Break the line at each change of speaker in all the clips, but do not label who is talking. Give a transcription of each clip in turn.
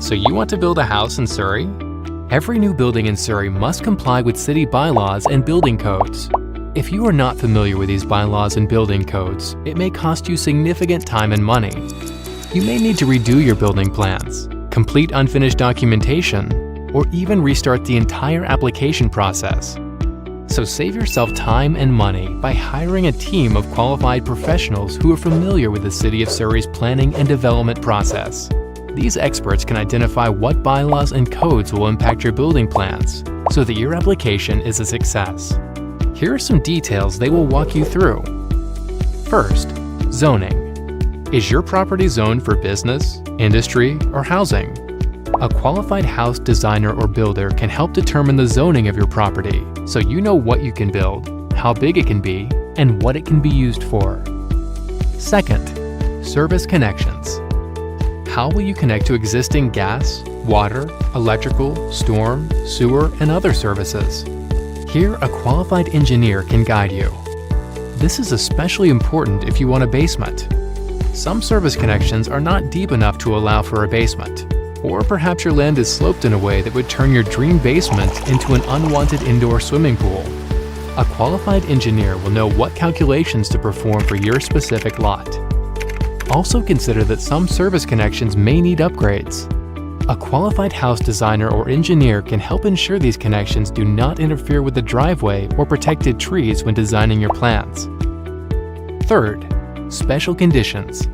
So you want to build a house in Surrey? Every new building in Surrey must comply with city bylaws and building codes. If you are not familiar with these bylaws and building codes, it may cost you significant time and money. You may need to redo your building plans, complete unfinished documentation, or even restart the entire application process. So save yourself time and money by hiring a team of qualified professionals who are familiar with the City of Surrey's planning and development process. These experts can identify what bylaws and codes will impact your building plans so that your application is a success. Here are some details they will walk you through. First, zoning. Is your property zoned for business, industry, or housing? A qualified house designer or builder can help determine the zoning of your property so you know what you can build, how big it can be, and what it can be used for. Second, service connections. How will you connect to existing gas, water, electrical, storm, sewer, and other services? Here, a qualified engineer can guide you. This is especially important if you want a basement. Some service connections are not deep enough to allow for a basement, or perhaps your land is sloped in a way that would turn your dream basement into an unwanted indoor swimming pool. A qualified engineer will know what calculations to perform for your specific lot. Also consider that some service connections may need upgrades. A qualified house designer or engineer can help ensure these connections do not interfere with the driveway or protected trees when designing your plans. Third, special conditions.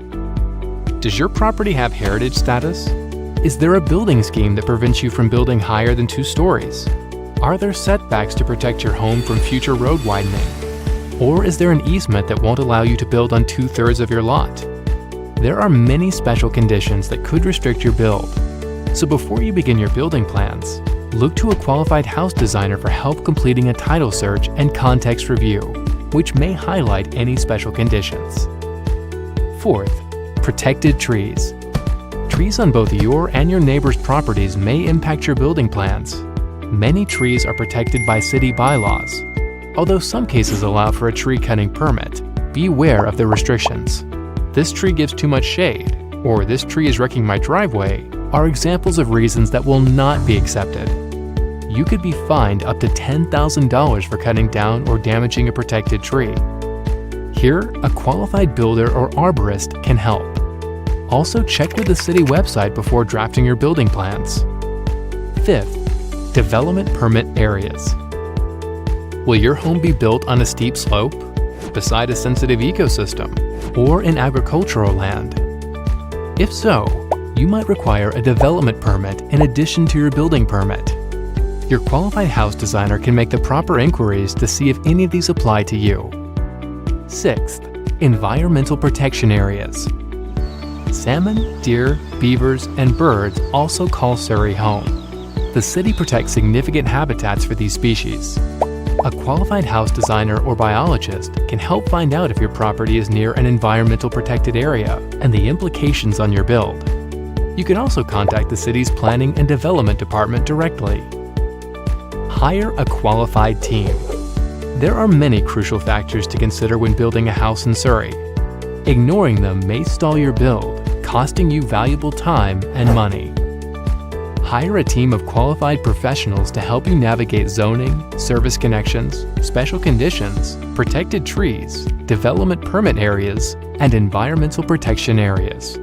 Does your property have heritage status? Is there a building scheme that prevents you from building higher than 2 stories? Are there setbacks to protect your home from future road widening? Or is there an easement that won't allow you to build on 2/3 of your lot? There are many special conditions that could restrict your build. So before you begin your building plans, look to a qualified house designer for help completing a title search and context review, which may highlight any special conditions. Fourth, protected trees. Trees on both your and your neighbor's properties may impact your building plans. Many trees are protected by city bylaws. Although some cases allow for a tree cutting permit, beware of the restrictions. This tree gives too much shade, or this tree is wrecking my driveway, are examples of reasons that will not be accepted. You could be fined up to $10,000 for cutting down or damaging a protected tree. Here, a qualified builder or arborist can help. Also, check with the city website before drafting your building plans. Fifth, development permit areas. Will your home be built on a steep slope, beside a sensitive ecosystem, or in agricultural land? If so, you might require a development permit in addition to your building permit. Your qualified house designer can make the proper inquiries to see if any of these apply to you. Sixth, environmental protection areas. Salmon, deer, beavers, and birds also call Surrey home. The city protects significant habitats for these species. A qualified house designer or biologist can help find out if your property is near an environmental protected area and the implications on your build. You can also contact the city's Planning and Development Department directly. Hire a qualified team. There are many crucial factors to consider when building a house in Surrey. Ignoring them may stall your build, costing you valuable time and money. Hire a team of qualified professionals to help you navigate zoning, service connections, special conditions, protected trees, development permit areas, and environmental protection areas.